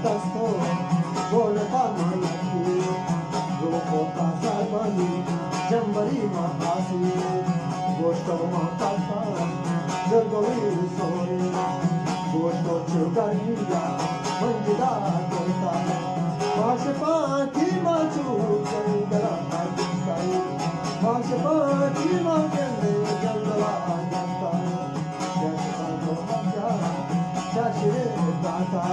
दस्तो बोलता मानती रूपों का सरबनी जंबरी महासी गोष्ठों माता जगोई सोरे गोष्ठों चुगलिया मंजिला करता भाषपा की माचू जंगला करता भाषपा की माँ के जंगला करता Shashire Data,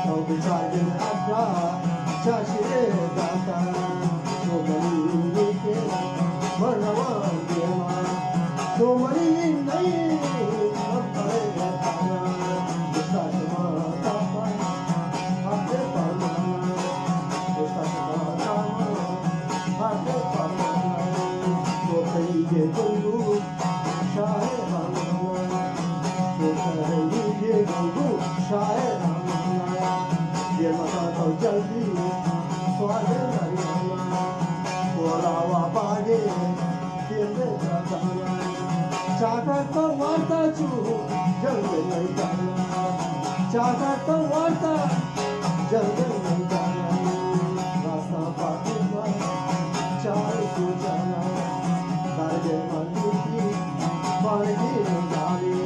no Bichagin Abra, Shashire Data, no Mani Manawan Dema, no Mani Nai, Apare Gatana, Ustashama Tapa, Ate Palmana, Ustashama Tama, Ate Palmana, no Kaige Guru, Shahe Ramana. ये गंगू शायर हमारा ये मता तो जल्दी स्वाद हरियाणा बोलावा पागे केंद्र जाना चाका तो वार्ता चू जंग नहीं जाना चाका तो वार्ता जंग नहीं जाना रास्ता पाटी में चार सूचना दागे मंदी मार्गी गाड़ी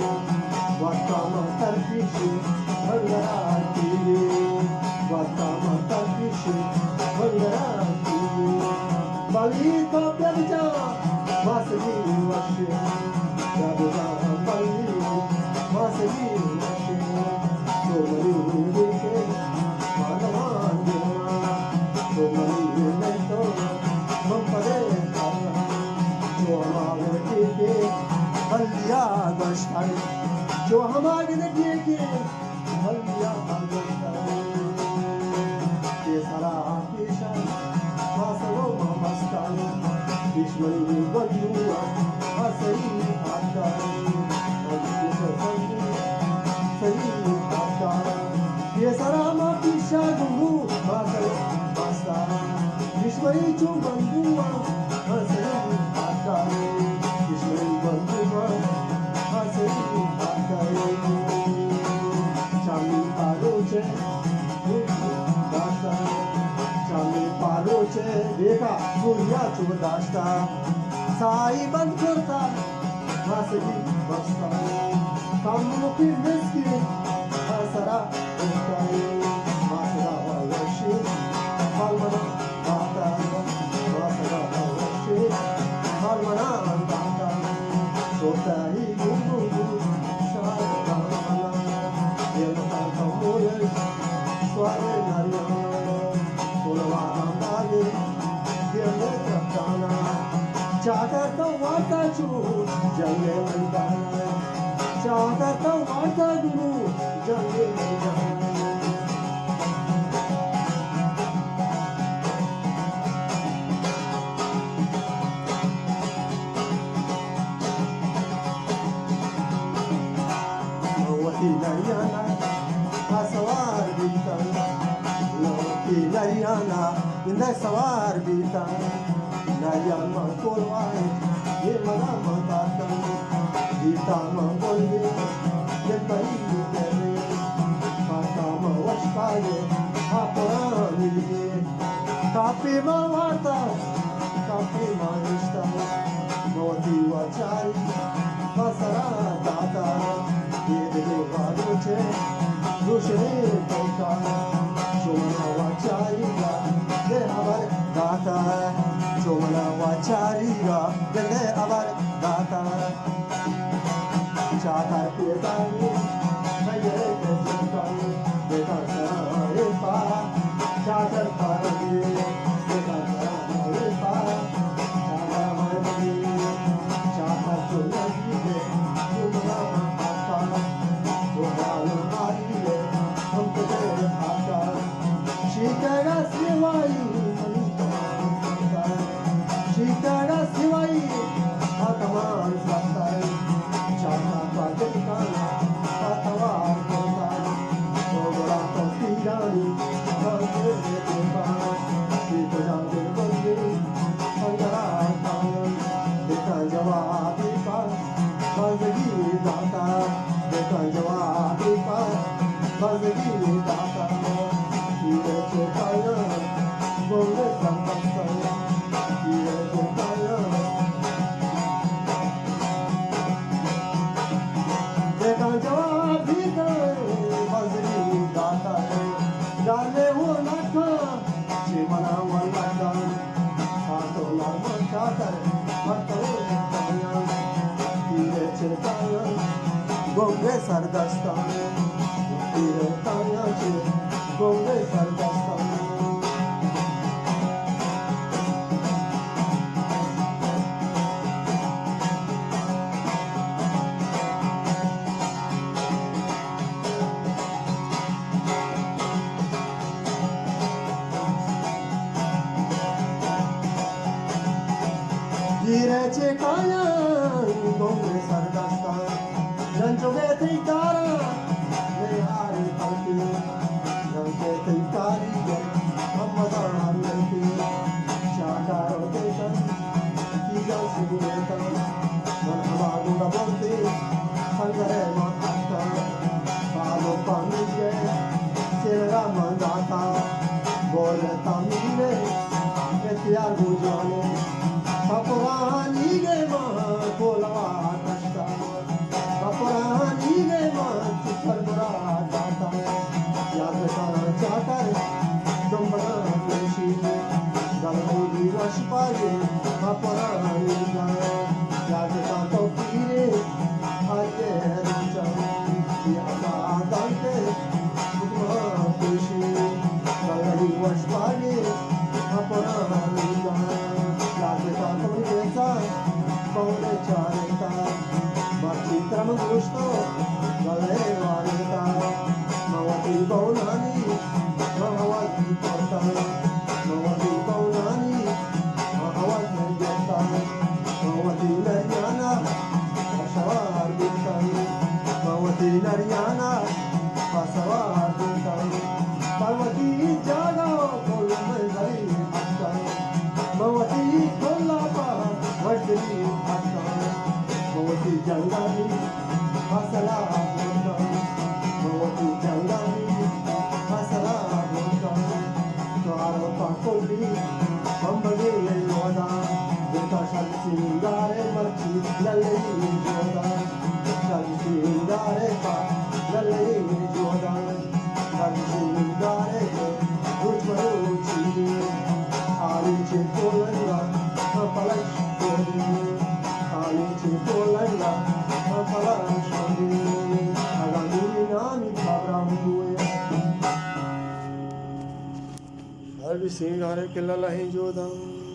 Vatama tarkishi, Vangarati, Vatama tarkishi, Vangarati, Balita Pyaja, Vasili Vashi, Yabuda Bali, Vasili Vashi, Somali Vike, Manavan Dima, Somali Neto, Mampade Kala, Joma Vike, Halia Gashtai. जो हमारे नदिए के हल्दिया ये सारा पेशा मासरो मस्तान दुश्मनी बदलुआ हसरी आता सही आता ये सारा मा पेशा गुरु मासरो मस्तान दुश्मनी जो बंदुआ हसरी आता दुश्मनी बंदुआ हसरी Chami paroche, dasta. Chami paroche, dekha surya chudasta. Sai band korta, masagi basta. Kamu pirneski, asara ustai. Masara vashi, halmana bata. Masara vashi, halmana bata. Sotai gungu. Chaka to wata chu, jange mandana. Chaka to wata guru, jange mandana. Nariyana, Asawar Bitan, Loti Nariyana, in the Sawar Bitan, Nariyama Kolwai, Yemanama Tatan, Vitama Bolvi, Yetari Yuteri, Patama Washkaye, Haparani, Kapi Mawata, Kapi Manista, Moti Wachari, Pasara Tata. ये बारोचे दूसरे टोका चोमना वाचारीगा ले अबर दाता है चोमना वाचारीगा ले अबर दाता है चाकर पेदानी नये केजंतानी देखा सरारे पा चाकर पारगी देखा सरारे पा चाकर मरगी चाकर चुनगी दे Chumna Shikara Sivai, Shikara Sivai, Ataman Satai, Chaka Patikana, Atavar Kotai, Ogata Tirani, Kante Devana, Shikara Devani, Angara Taman, Dekanjava Pipa, Bazagi Data, Dekanjava Pipa, Bazagi Data. Tire Chekaya, Bonge Sambastaya, Tire Chekaya. Dekhan jawab bhi kare, Bazri gata hai, Jane wo lakha, Chimana walakha, Saato larma chakar, Matare kaya, Tire Chekaya, Bonge Sardastaya, Tire Kaya che, Bonge Sardastaya. Tire Chekaya, Bonge Sardastaya, Janjoge Tritara, Nehari Palki, Janjoge Tritari, Amadar Neti, Shakaro Deshan, Tigal Simuletan, Manhavagu Gabonti, Sangare Mahata, Palo Pamige, Sera Mandata, Boleta Mire, Etiar Bujane, Paporani Gema, Kolava Kashta, Paporani Gema, Chuparbara Data, Yadaka Chakar, Dombara Fleshi, Galadi Rashpage, Paporani Gaya, Yadaka Topire, Ake Raja, Yada Dante, Pukma Fleshi, Galadi Rashpage, Paporani Gaya. Yadaka Topire, Paule Charita, Bachitra Magusto, Gale Varita, Mawati Baunani, Mahawati Porta, Mawati Baunani, Mahawati Jata, Mawati Nariana, Pasawar Bintani, Mawati Nariana, Pasawar Bintani, Parvati Jaga, Kolumai Atta, Mawati Kolapa, Vajdi Atta, Mawati Jangani, Masala Bintani, Mawati Jangani, Masala Bintani, Tuaro Pakoli, Bambagi Yoda, Vita Shalsingare Marchi, Lalli Yoda, Shalsingare Pa, Lalli Yoda, Shalsingare Uchmaruchi, Ali Chipolanga, Palash Kodi, Ali Chipolanga, Palash Kodi, Agani Nami Kabrambuya. Shalsingare Kilala Joda.